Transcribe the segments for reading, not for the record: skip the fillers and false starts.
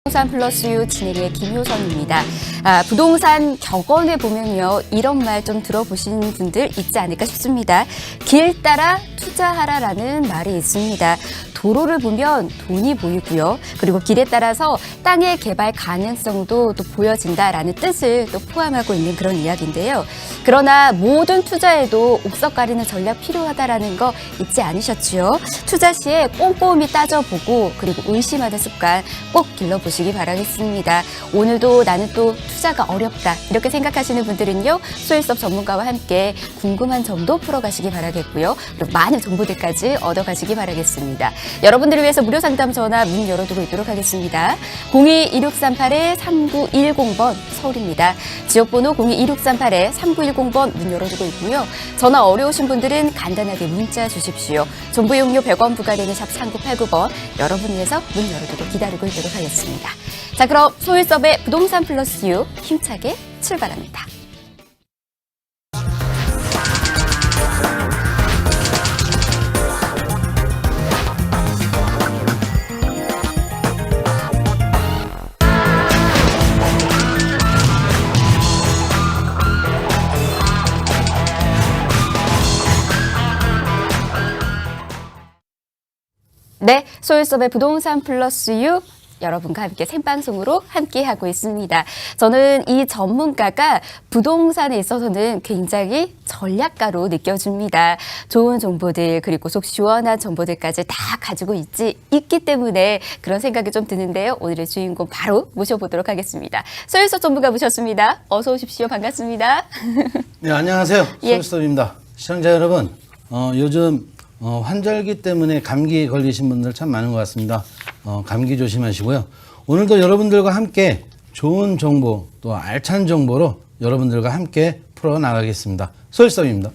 부동산 플러스 유 진행의 김효선입니다. 부동산 격언에 보면요, 이런 말 좀 들어보신 분들 있지 않을까 싶습니다. 길 따라 투자하라라는 말이 있습니다. 도로를 보면 돈이 보이고요. 그리고 길에 따라서 땅의 개발 가능성도 또 보여진다라는 뜻을 또 포함하고 있는 그런 이야기인데요. 그러나 모든 투자에도 옥석 가리는 전략 필요하다라는 거 잊지 않으셨지요? 투자 시에 꼼꼼히 따져보고 그리고 의심하는 습관 꼭 길러보시기 바라겠습니다. 오늘도 나는 또 투자가 어렵다 이렇게 생각하시는 분들은요, 소일섭 전문가와 함께 궁금한 점도 풀어가시기 바라겠고요. 그리고 많은 정보들까지 얻어가시기 바라겠습니다. 여러분들을 위해서 무료 상담 전화 문 열어두고 있도록 하겠습니다. 02-2638-3910번 서울입니다. 지역번호 02-2638-3910번 문 열어두고 있고요. 전화 어려우신 분들은 간단하게 문자 주십시오. 정보 이용료 100원 부과되는 샵 3989번 여러분 위해서 문 열어두고 기다리고 있도록 하겠습니다. 자, 그럼 소일섭의 부동산 플러스 유 힘차게 출발합니다. 네, 소일섭의 부동산 플러스 유 여러분과 함께 생방송으로 함께하고 있습니다. 저는 이 전문가가 부동산에 있어서는 굉장히 전략가로 느껴집니다. 좋은 정보들 그리고 속 시원한 정보들까지 다 가지고 있기 때문에 그런 생각이 좀 드는데요. 오늘의 주인공 바로 모셔보도록 하겠습니다. 소일섭 전문가 모셨습니다. 어서 오십시오. 반갑습니다. 네, 안녕하세요. 소일섭입니다. 시청자 여러분, 요즘 환절기 때문에 감기에 걸리신 분들 참 많은 것 같습니다. 감기 조심하시고요. 오늘도 여러분들과 함께 좋은 정보 또 알찬 정보로 여러분들과 함께 풀어나가겠습니다. 소일섭입니다.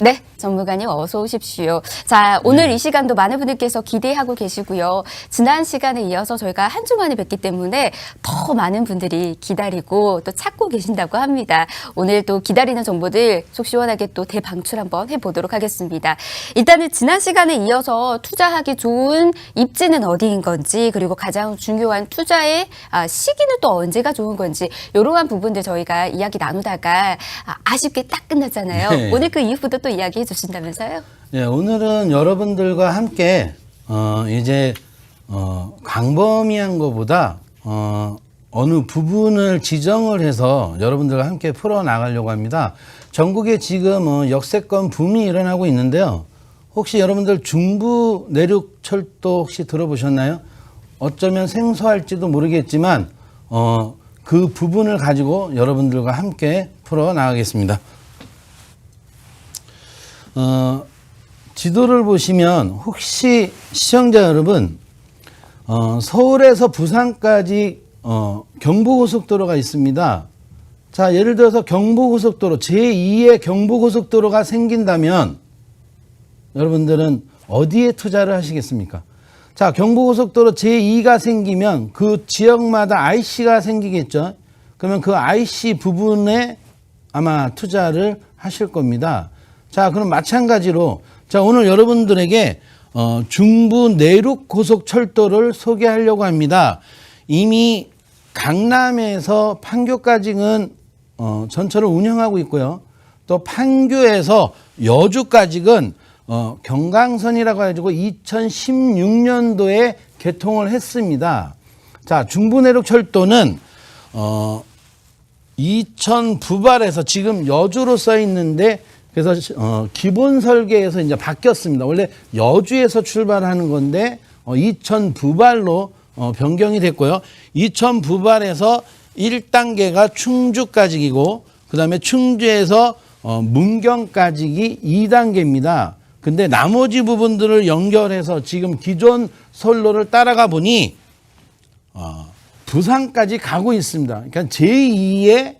네, 전무관님 어서 오십시오. 자, 오늘 이 시간도 많은 분들께서 기대하고 계시고요. 지난 시간에 이어서 저희가 한 주 만에 뵙기 때문에 더 많은 분들이 기다리고 또 찾고 계신다고 합니다. 오늘 또 기다리는 정보들 속 시원하게 또 대방출 한번 해보도록 하겠습니다. 일단은 지난 시간에 이어서 투자하기 좋은 입지는 어디인 건지, 그리고 가장 중요한 투자의 시기는 또 언제가 좋은 건지, 이러한 부분들 저희가 이야기 나누다가 아쉽게 딱 끝났잖아요. 네. 오늘 그 이후부터 또 이야기해 주신다면서요? 네, 오늘은 여러분들과 함께 이제 광범위한 것보다 어느 부분을 지정을 해서 여러분들과 함께 풀어나가려고 합니다. 전국에 지금 역세권 붐이 일어나고 있는데요. 혹시 여러분들 중부 내륙철도 혹시 들어보셨나요? 어쩌면 생소할지도 모르겠지만 그 부분을 가지고 여러분들과 함께 풀어나가겠습니다. 지도를 보시면 혹시 시청자 여러분, 서울에서 부산까지 경부고속도로가 있습니다. 자, 예를 들어서 경부고속도로, 제2의 경부고속도로가 생긴다면 여러분들은 어디에 투자를 하시겠습니까? 자, 경부고속도로 제2가 생기면 그 지역마다 IC가 생기겠죠. 그러면 그 IC 부분에 아마 투자를 하실 겁니다. 자, 그럼 마찬가지로, 자, 오늘 여러분들에게 중부 내륙 고속철도를 소개하려고 합니다. 이미 강남에서 판교까지는 전철을 운영하고 있고요. 또 판교에서 여주까지는 경강선이라고 해가지고 2016년도에 개통을 했습니다. 자, 중부 내륙 철도는 이천 부발에서 지금 여주로 써 있는데, 그래서 기본 설계에서 이제 바뀌었습니다. 원래 여주에서 출발하는 건데 이천 부발로 변경이 됐고요. 이천 부발에서 1단계가 충주까지이고, 그 다음에 충주에서 문경까지 2단계입니다. 근데 나머지 부분들을 연결해서 지금 기존 선로를 따라가 보니 부산까지 가고 있습니다. 그러니까 제2의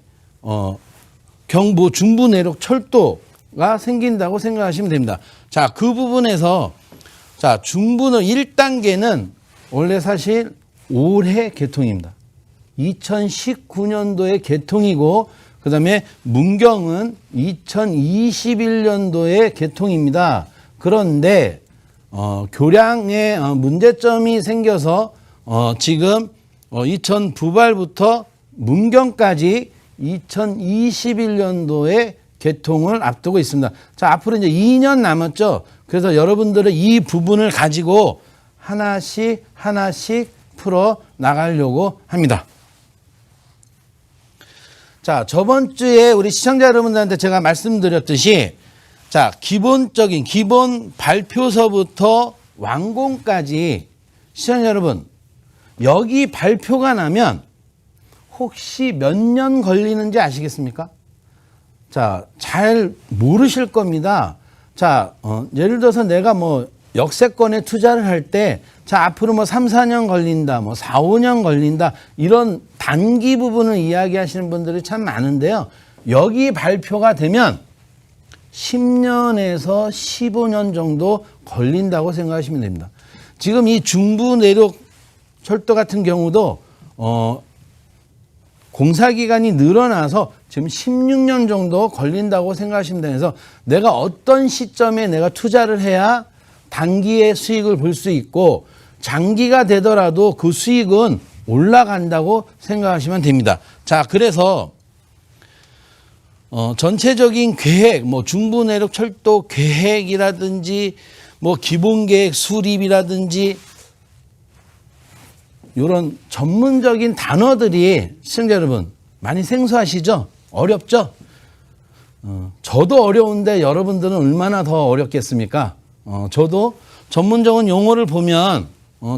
경부 중부 내륙 철도가 생긴다고 생각하시면 됩니다. 자, 그 부분에서 자, 중부는 1단계는 원래 사실 올해 개통입니다. 2019년도에 개통이고, 그 다음에 문경은 2021년도에 개통입니다. 그런데 교량에 문제점이 생겨서 지금 이천 부발부터 문경까지 2021년도에 개통을 앞두고 있습니다. 자, 앞으로 이제 2년 남았죠. 그래서 여러분들은 이 부분을 가지고 하나씩 풀어 나가려고 합니다. 자, 저번 주에 우리 시청자 여러분들한테 제가 말씀드렸듯이 자, 기본 발표서부터 완공까지 시청자 여러분, 여기 발표가 나면 혹시 몇 년 걸리는지 아시겠습니까? 자, 잘 모르실 겁니다. 자, 예를 들어서 내가 뭐 역세권에 투자를 할 때, 자, 앞으로 뭐 3, 4년 걸린다, 뭐 4, 5년 걸린다, 이런 단기 부분을 이야기하시는 분들이 참 많은데요. 여기 발표가 되면 10년에서 15년 정도 걸린다고 생각하시면 됩니다. 지금 이 중부 내륙 철도 같은 경우도, 공사기간이 늘어나서 지금 16년 정도 걸린다고 생각하시면 돼서 내가 어떤 시점에 내가 투자를 해야 단기의 수익을 볼 수 있고 장기가 되더라도 그 수익은 올라간다고 생각하시면 됩니다. 자, 그래서 전체적인 계획, 뭐 중부 내륙 철도 계획이라든지 뭐 기본 계획 수립이라든지 이런 전문적인 단어들이 시청자 여러분 많이 생소하시죠? 어렵죠? 저도 어려운데 여러분들은 얼마나 더 어렵겠습니까? 저도 전문적인 용어를 보면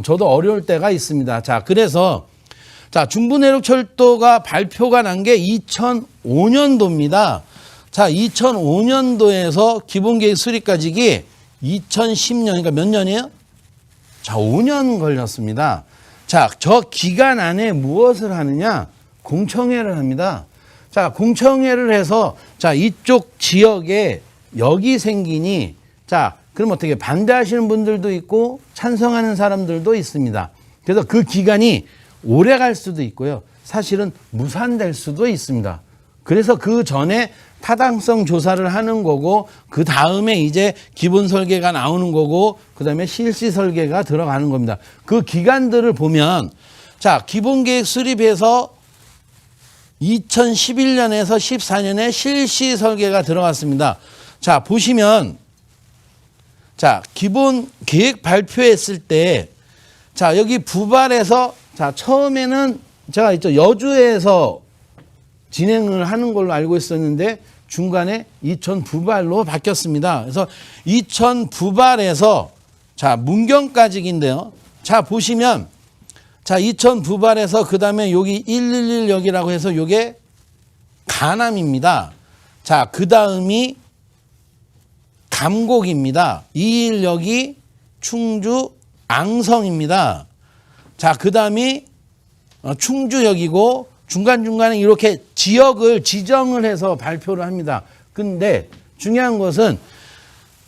저도 어려울 때가 있습니다. 자, 그래서 자, 중부내륙철도가 발표가 난 게 2005년도입니다. 자, 2005년도에서 기본계획 수립까지 2010년, 그러니까 몇 년이에요? 자, 5년 걸렸습니다. 자, 저 기간 안에 무엇을 하느냐? 공청회를 합니다. 자, 공청회를 해서 자, 이쪽 지역에 역이 생기니 자, 그럼 어떻게 반대하시는 분들도 있고 찬성하는 사람들도 있습니다. 그래서 그 기간이 오래 갈 수도 있고요. 사실은 무산될 수도 있습니다. 그래서 그 전에 타당성 조사를 하는 거고 그 다음에 이제 기본 설계가 나오는 거고 그 다음에 실시 설계가 들어가는 겁니다. 그 기간들을 보면 자, 기본 계획 수립해서 2011년에서 14년에 실시 설계가 들어갔습니다. 자, 보시면 자, 기본 계획 발표했을 때 자, 여기 부발에서 자, 처음에는 제가 있죠. 여주에서 진행을 하는 걸로 알고 있었는데 중간에 이천 부발로 바뀌었습니다. 그래서 이천 부발에서 자, 문경까지인데요. 자, 보시면 자, 이천 부발에서 그다음에 여기 111역이라고 해서 요게 가남입니다. 자, 그다음이 감곡입니다. 2일역이 충주 앙성입니다. 자, 그다음이 충주역이고 중간중간에 이렇게 지역을 지정을 해서 발표를 합니다. 근데 중요한 것은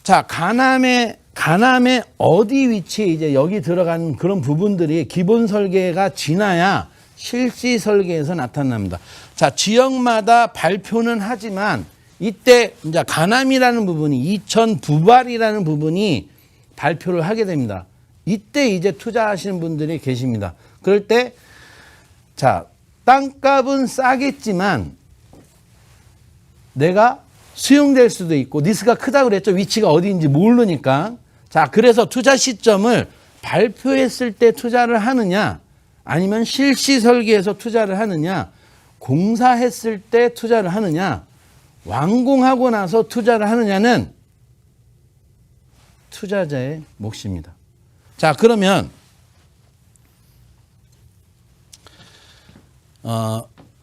자, 가남의 어디 위치에 이제 여기 들어간 그런 부분들이 기본 설계가 지나야 실시 설계에서 나타납니다. 자, 지역마다 발표는 하지만 이때 이제 가남이라는 부분이 이천 부발이라는 부분이 발표를 하게 됩니다. 이때 이제 투자하시는 분들이 계십니다. 그럴 때 자, 땅값은 싸겠지만 내가 수용될 수도 있고 리스크가 크다고 그랬죠. 위치가 어디인지 모르니까. 자, 그래서 투자 시점을 발표했을 때 투자를 하느냐 아니면 실시 설계에서 투자를 하느냐 공사했을 때 투자를 하느냐 완공하고 나서 투자를 하느냐는 투자자의 몫입니다. 자, 그러면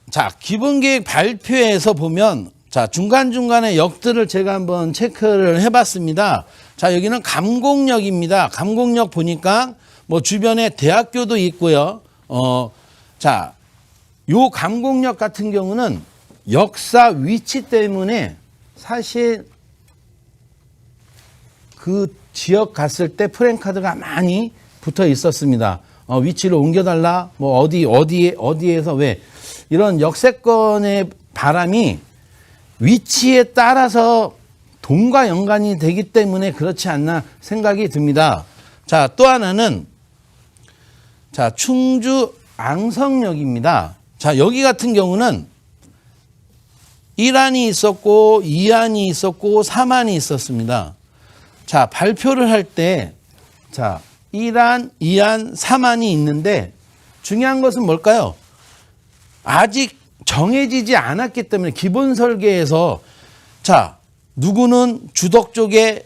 자, 기본계획 발표에서 보면 자, 중간중간에 역들을 제가 한번 체크를 해봤습니다. 자, 여기는 감곡역입니다. 감곡역 보니까 뭐 주변에 대학교도 있고요. 자, 요 감곡역 같은 경우는 역사 위치 때문에 사실 그 지역 갔을 때 프랜카드가 많이 붙어 있었습니다. 위치를 옮겨달라, 뭐 어디에서 왜 이런 역세권의 바람이 위치에 따라서 돈과 연관이 되기 때문에 그렇지 않나 생각이 듭니다. 자, 또 하나는 자, 충주 앙성역입니다. 자, 여기 같은 경우는 1안이 있었고 2안이 있었고 3안이 있었습니다. 자, 발표를 할 때 자, 1안, 2안, 3안이 있는데 중요한 것은 뭘까요? 아직 정해지지 않았기 때문에 기본 설계에서 자, 누구는 주덕 쪽에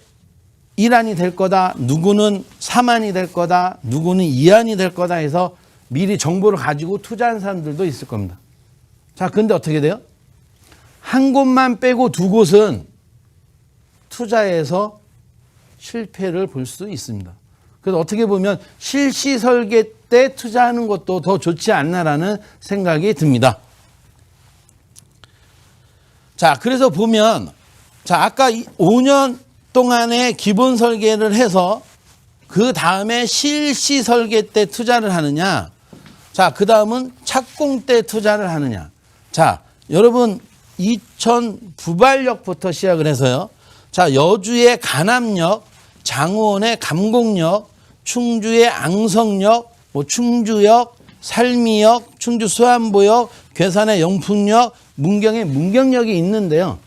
1안이 될 거다, 누구는 3안이 될 거다, 누구는 2안이 될 거다 해서 미리 정보를 가지고 투자한 사람들도 있을 겁니다. 자, 근데 어떻게 돼요? 한 곳만 빼고 두 곳은 투자해서 실패를 볼 수 있습니다. 그래서 어떻게 보면 실시 설계 때 투자하는 것도 더 좋지 않나라는 생각이 듭니다. 자, 그래서 보면 자, 아까 5년 동안의 기본 설계를 해서 그 다음에 실시 설계 때 투자를 하느냐, 자, 그 다음은 착공 때 투자를 하느냐. 자, 여러분 2000 부발역부터 시작을 해서요. 자, 여주의 간암역, 장원의 감곡역, 충주의 앙성역, 뭐 충주역, 살미역, 충주 수안보역, 괴산의 영풍역, 문경의 문경역이 있는데요.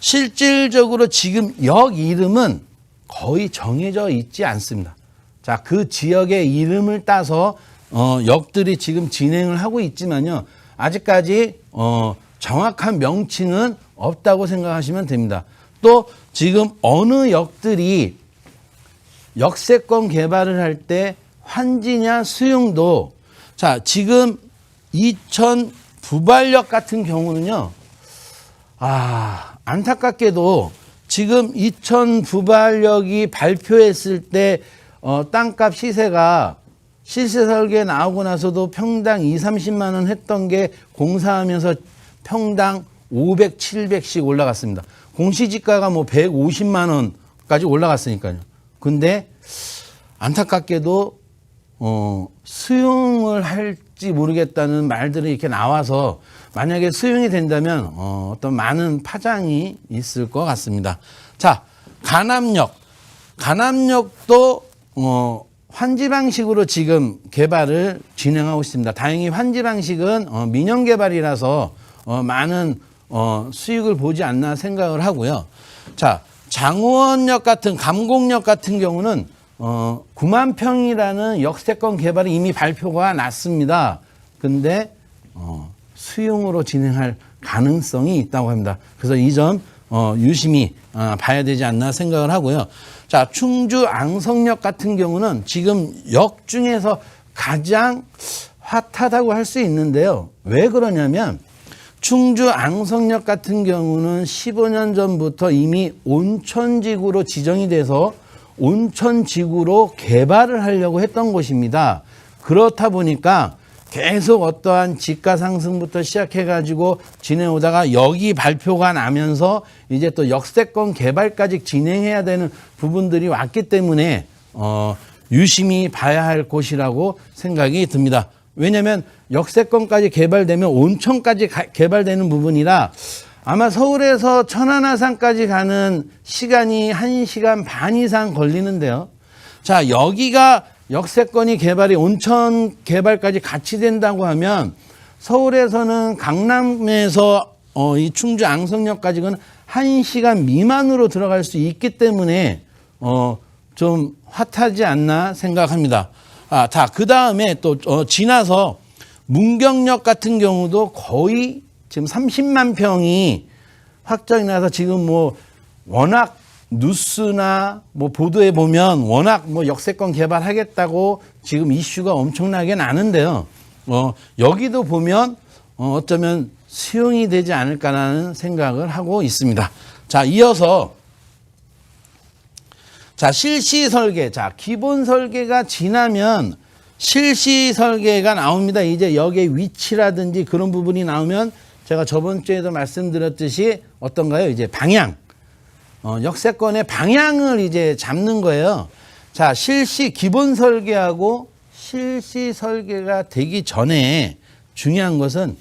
실질적으로 지금 역 이름은 거의 정해져 있지 않습니다. 자, 그 지역의 이름을 따서 역들이 지금 진행을 하고 있지만요. 아직까지 정확한 명칭은 없다고 생각하시면 됩니다. 또 지금 어느 역들이 역세권 개발을 할 때 환지냐 수용도 자, 지금 2000 부발역 같은 경우는요. 안타깝게도 지금 2000 부발역이 발표했을 때 땅값 시세가 실시 설계 나오고 나서도 평당 2, 30만 원 했던 게 공사하면서 평당 500, 700씩 올라갔습니다. 공시지가가 뭐 150만 원까지 올라갔으니까요. 근데 안타깝게도 수용을 할지 모르겠다는 말들이 이렇게 나와서 만약에 수용이 된다면 어떤 많은 파장이 있을 것 같습니다. 자, 간암역도 환지 방식으로 지금 개발을 진행하고 있습니다. 다행히 환지 방식은 민영 개발이라서 많은 수익을 보지 않나 생각을 하고요. 자, 장원역 같은 감곡역 같은 경우는 9만 평이라는 역세권 개발이 이미 발표가 났습니다. 근데 수용으로 진행할 가능성이 있다고 합니다. 그래서 이 점 유심히 봐야 되지 않나 생각을 하고요. 자, 충주 앙성역 같은 경우는 지금 역 중에서 가장 핫하다고 할 수 있는데요. 왜 그러냐면 충주 앙성역 같은 경우는 15년 전부터 이미 온천지구로 지정이 돼서 온천지구로 개발을 하려고 했던 곳입니다. 그렇다 보니까 계속 어떠한 지가 상승부터 시작해가지고 지내오다가 여기 발표가 나면서 이제 또 역세권 개발까지 진행해야 되는 부분들이 왔기 때문에 유심히 봐야 할 곳이라고 생각이 듭니다. 왜냐하면 역세권까지 개발되면 온천까지 개발되는 부분이라 아마 서울에서 천안아산까지 가는 시간이 1시간 반 이상 걸리는데요. 자, 여기가 역세권이 개발이 온천 개발까지 같이 된다고 하면 서울에서는 강남에서 이 충주 앙성역까지는 1시간 미만으로 들어갈 수 있기 때문에 좀 핫하지 않나 생각합니다. 자, 그 다음에 또 지나서 문경역 같은 경우도 거의 지금 30만 평이 확정이 나서 지금 뭐 워낙 뉴스나 뭐 보도에 보면 워낙 뭐 역세권 개발하겠다고 지금 이슈가 엄청나게 나는데요. 여기도 보면 어쩌면 수용이 되지 않을까라는 생각을 하고 있습니다. 자, 이어서 자, 실시 설계. 자, 기본 설계가 지나면 실시 설계가 나옵니다. 이제 역의 위치라든지 그런 부분이 나오면 제가 저번 주에도 말씀드렸듯이 어떤가요? 이제 방향. 역세권의 방향을 이제 잡는 거예요. 자, 실시 기본 설계하고 실시 설계가 되기 전에 중요한 것은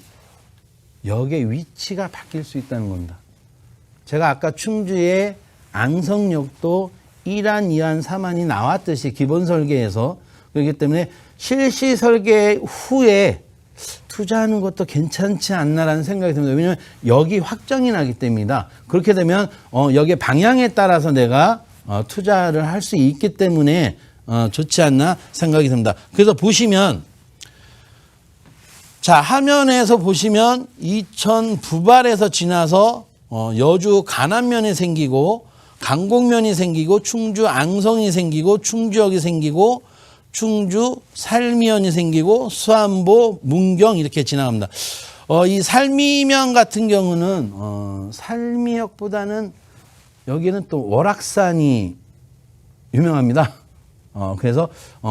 역의 위치가 바뀔 수 있다는 겁니다. 제가 아까 충주의 앙성역도 1안, 2안, 3안이 나왔듯이 기본 설계에서 그렇기 때문에 실시 설계 후에 투자하는 것도 괜찮지 않나라는 생각이 듭니다. 왜냐하면 여기 확정이 나기 때문이다. 그렇게 되면 여기 방향에 따라서 내가 투자를 할 수 있기 때문에 좋지 않나 생각이 듭니다. 그래서 보시면 자, 화면에서 보시면 이천 부발에서 지나서 여주 간암면이 생기고 강곡면이 생기고 충주 앙성이 생기고 충주역이 생기고 충주 살미면이 생기고 수안보 문경 이렇게 지나갑니다. 이 살미면 같은 경우는 살미역보다는 여기는 또 월악산이 유명합니다. 그래서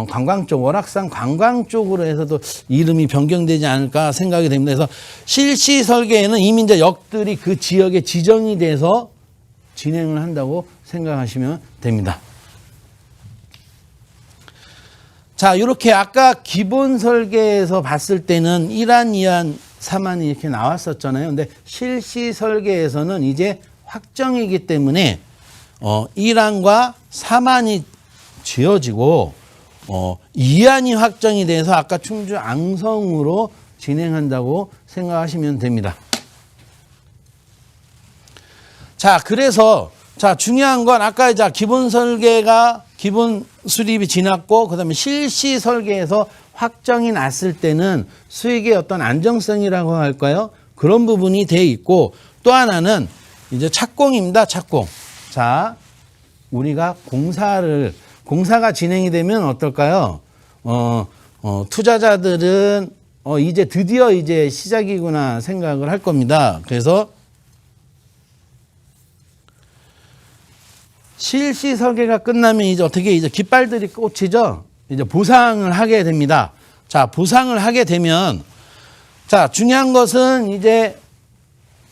관광 쪽, 월악산 관광 쪽으로 해서도 이름이 변경되지 않을까 생각이 됩니다. 그래서 실시 설계에는 이미 이제 역들이 그 지역에 지정이 돼서 진행을 한다고 생각하시면 됩니다. 자, 이렇게 아까 기본 설계에서 봤을 때는 1안, 2안, 3안이 이렇게 나왔었잖아요. 근데 실시 설계에서는 이제 확정이기 때문에 1안과 3안이 지어지고 2안이 확정이 돼서 아까 충주 앙성으로 진행한다고 생각하시면 됩니다. 자, 그래서 자, 중요한 건 아까 이제 기본 설계가 기본 수립이 지났고 그다음에 실시 설계에서 확정이 났을 때는 수익의 어떤 안정성이라고 할까요? 그런 부분이 돼 있고 또 하나는 이제 착공입니다. 착공. 자, 우리가 공사가 진행이 되면 어떨까요? 투자자들은 이제 드디어 이제 시작이구나 생각을 할 겁니다. 그래서 실시 설계가 끝나면 이제 어떻게 이제 깃발들이 꽂히죠? 이제 보상을 하게 됩니다. 자, 보상을 하게 되면 자, 중요한 것은 이제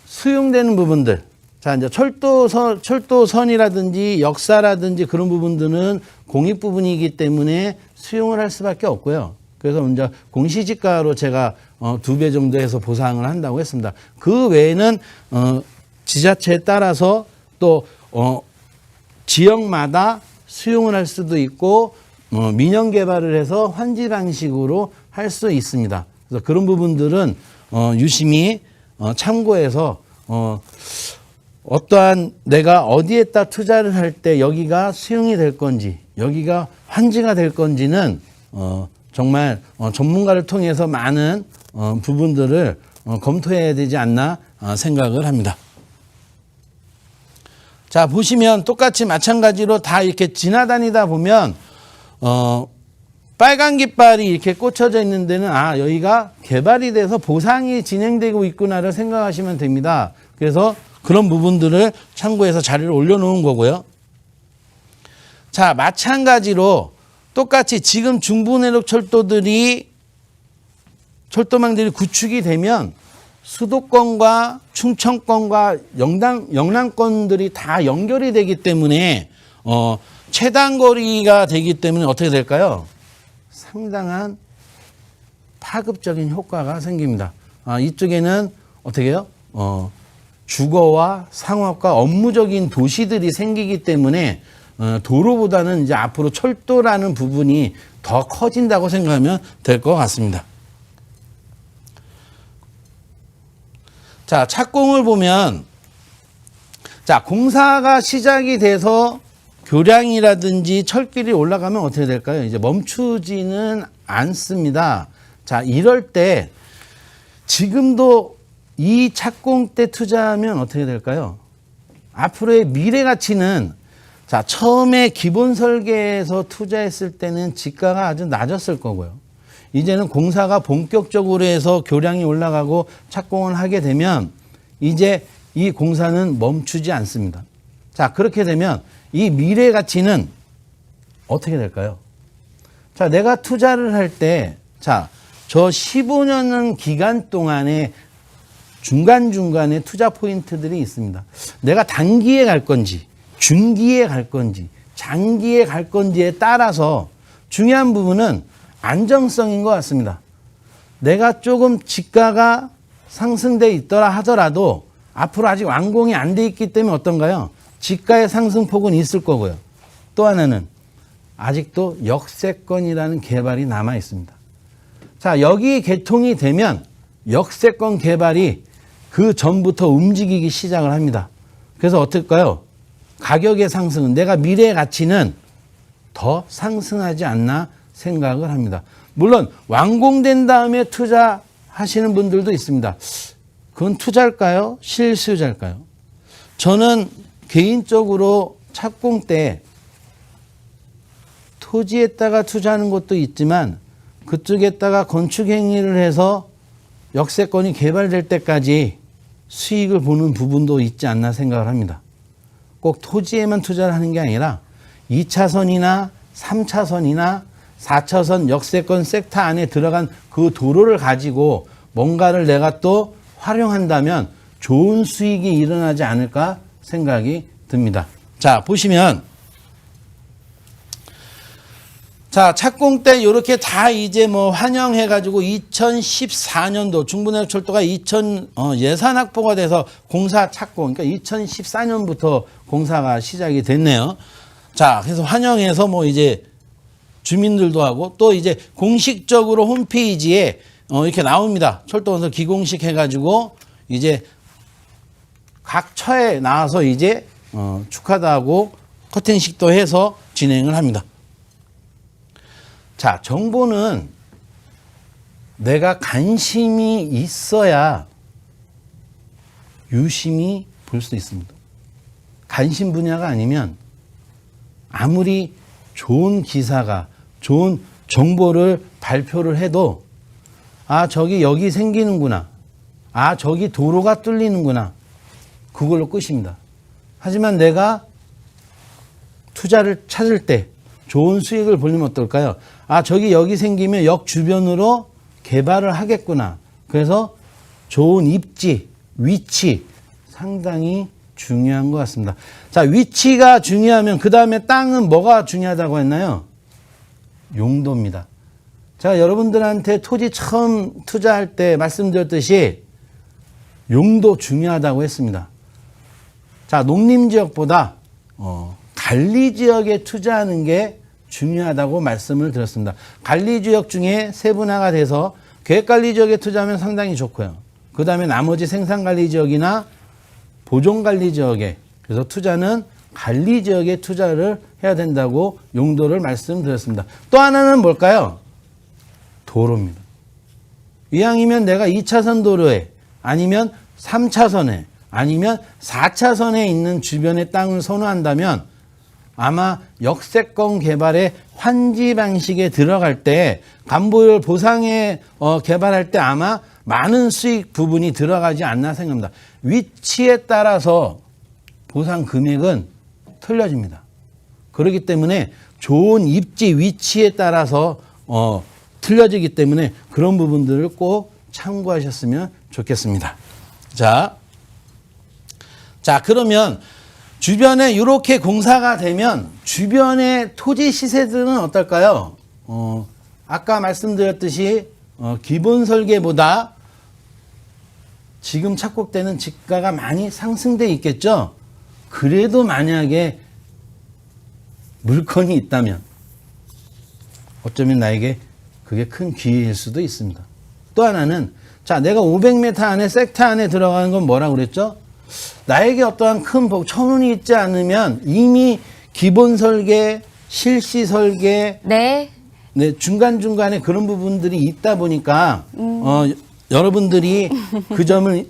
수용되는 부분들. 자, 이제 철도선이라든지 역사라든지 그런 부분들은 공익 부분이기 때문에 수용을 할 수밖에 없고요. 그래서 이제 공시지가로 제가 2배 정도 해서 보상을 한다고 했습니다. 그 외에는 지자체에 따라서 또 지역마다 수용을 할 수도 있고 민영 개발을 해서 환지 방식으로 할 수 있습니다. 그래서 그런 부분들은 유심히 참고해서 어떠한 내가 어디에다 투자를 할 때 여기가 수용이 될 건지 여기가 환지가 될 건지는 정말 전문가를 통해서 많은 부분들을 검토해야 되지 않나 생각을 합니다. 자, 보시면 똑같이 마찬가지로 다 이렇게 지나다니다 보면 빨간 깃발이 이렇게 꽂혀져 있는 데는 여기가 개발이 돼서 보상이 진행되고 있구나를 생각하시면 됩니다. 그래서 그런 부분들을 참고해서 자료를 올려놓은 거고요. 자, 마찬가지로 똑같이 지금 중부내륙 철도망들이 구축이 되면 수도권과 충청권과 영남권들이 다 연결이 되기 때문에 최단거리가 되기 때문에 어떻게 될까요? 상당한 파급적인 효과가 생깁니다. 이쪽에는 어떻게 해요? 주거와 상업과 업무적인 도시들이 생기기 때문에 도로보다는 이제 앞으로 철도라는 부분이 더 커진다고 생각하면 될 것 같습니다. 자, 착공을 보면 자, 공사가 시작이 돼서 교량이라든지 철길이 올라가면 어떻게 될까요? 이제 멈추지는 않습니다. 자, 이럴 때 지금도 이 착공 때 투자하면 어떻게 될까요? 앞으로의 미래 가치는 자, 처음에 기본 설계에서 투자했을 때는 지가가 아주 낮았을 거고요. 이제는 공사가 본격적으로 해서 교량이 올라가고 착공을 하게 되면 이제 이 공사는 멈추지 않습니다. 자, 그렇게 되면 이 미래 가치는 어떻게 될까요? 자, 내가 투자를 할 때, 자, 저 15년 기간 동안에 중간중간에 투자 포인트들이 있습니다. 내가 단기에 갈 건지, 중기에 갈 건지, 장기에 갈 건지에 따라서 중요한 부분은 안정성인 것 같습니다. 내가 조금 지가가 상승돼 있더라 하더라도 앞으로 아직 완공이 안 돼 있기 때문에 어떤가요? 지가의 상승폭은 있을 거고요. 또 하나는 아직도 역세권이라는 개발이 남아 있습니다. 자, 여기 개통이 되면 역세권 개발이 그 전부터 움직이기 시작을 합니다. 그래서 어떨까요? 가격의 상승은, 내가 미래의 가치는 더 상승하지 않나 생각을 합니다. 물론 완공된 다음에 투자하시는 분들도 있습니다. 그건 투자일까요? 실수요자일까요? 저는 개인적으로 착공 때 토지에다가 투자하는 것도 있지만 그쪽에다가 건축 행위를 해서 역세권이 개발될 때까지 수익을 보는 부분도 있지 않나 생각을 합니다. 꼭 토지에만 투자를 하는 게 아니라 2차선이나 3차선이나 4차선 역세권 섹터 안에 들어간 그 도로를 가지고 뭔가를 내가 또 활용한다면 좋은 수익이 일어나지 않을까 생각이 듭니다. 자, 보시면 자, 착공 때 이렇게 다 이제 뭐 환영해가지고 2014년도 중부내륙철도가 예산 확보가 돼서 공사 착공, 그러니까 2014년부터 공사가 시작이 됐네요. 자, 그래서 환영해서 뭐 이제 주민들도 하고 또 이제 공식적으로 홈페이지에 이렇게 나옵니다. 철도건설 기공식 해가지고 이제 각 처에 나와서 이제 축하도 하고 커팅식도 해서 진행을 합니다. 자, 정보는 내가 관심이 있어야 유심히 볼 수 있습니다. 관심 분야가 아니면 아무리 좋은 기사가, 좋은 정보를 발표를 해도 아, 저기 여기 생기는구나. 아, 저기 도로가 뚫리는구나. 그걸로 끝입니다. 하지만 내가 투자를 찾을 때 좋은 수익을 보려면 어떨까요? 아, 저기 여기 생기면 역 주변으로 개발을 하겠구나. 그래서 좋은 입지, 위치 상당히 중요한 것 같습니다. 자, 위치가 중요하면 그 다음에 땅은 뭐가 중요하다고 했나요? 용도입니다. 제가 여러분들한테 토지 처음 투자할 때 말씀드렸듯이 용도 중요하다고 했습니다. 자, 농림지역보다 관리지역에 투자하는 게 중요하다고 말씀을 드렸습니다. 관리지역 중에 세분화가 돼서 계획관리지역에 투자하면 상당히 좋고요. 그 다음에 나머지 생산관리지역이나 보존관리지역에, 그래서 투자는 관리지역에 투자를 해야 된다고 용도를 말씀드렸습니다. 또 하나는 뭘까요? 도로입니다. 이왕이면 내가 2차선 도로에 아니면 3차선에 아니면 4차선에 있는 주변의 땅을 선호한다면 아마 역세권 개발의 환지 방식에 들어갈 때 간보율 보상에 개발할 때 아마 많은 수익 부분이 들어가지 않나 생각합니다. 위치에 따라서 보상 금액은 틀려집니다. 그렇기 때문에 좋은 입지 위치에 따라서 틀려지기 때문에 그런 부분들을 꼭 참고하셨으면 좋겠습니다. 자, 그러면 주변에 이렇게 공사가 되면 주변의 토지 시세들은 어떨까요? 아까 말씀드렸듯이 기본 설계보다 지금 착곡되는 지가가 많이 상승돼 있겠죠? 그래도 만약에 물건이 있다면 어쩌면 나에게 그게 큰 기회일 수도 있습니다. 또 하나는 자, 내가 500m 안에 섹터 안에 들어가는 건 뭐라고 그랬죠? 나에게 어떠한 큰 천운이 있지 않으면 이미 기본 설계, 실시 설계, 네, 중간중간에 그런 부분들이 있다 보니까 여러분들이 그 점을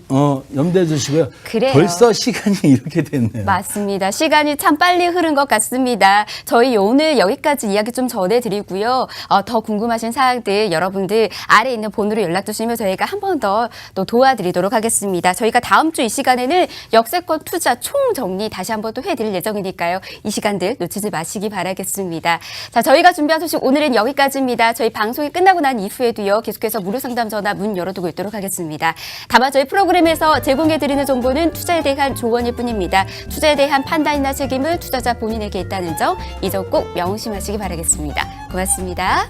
염두에 두시고요. 그래요. 벌써 시간이 이렇게 됐네요. 맞습니다. 시간이 참 빨리 흐른 것 같습니다. 저희 오늘 여기까지 이야기 좀 전해드리고요. 더 궁금하신 사항들 여러분들 아래에 있는 번호로 연락 주시면 저희가 한 번 더 또 도와드리도록 하겠습니다. 저희가 다음 주 이 시간에는 역세권 투자 총정리 다시 한 번 또 해드릴 예정이니까요. 이 시간들 놓치지 마시기 바라겠습니다. 자, 저희가 준비한 소식 오늘은 여기까지입니다. 저희 방송이 끝나고 난 이후에도요. 계속해서 무료 상담 전화 문 열어두고 있도록 하겠습니다. 다만 저희 프로그램에서 제공해드리는 정보는 투자에 대한 조언일 뿐입니다. 투자에 대한 판단이나 책임은 투자자 본인에게 있다는 점, 이 점 꼭 명심하시기 바라겠습니다. 고맙습니다.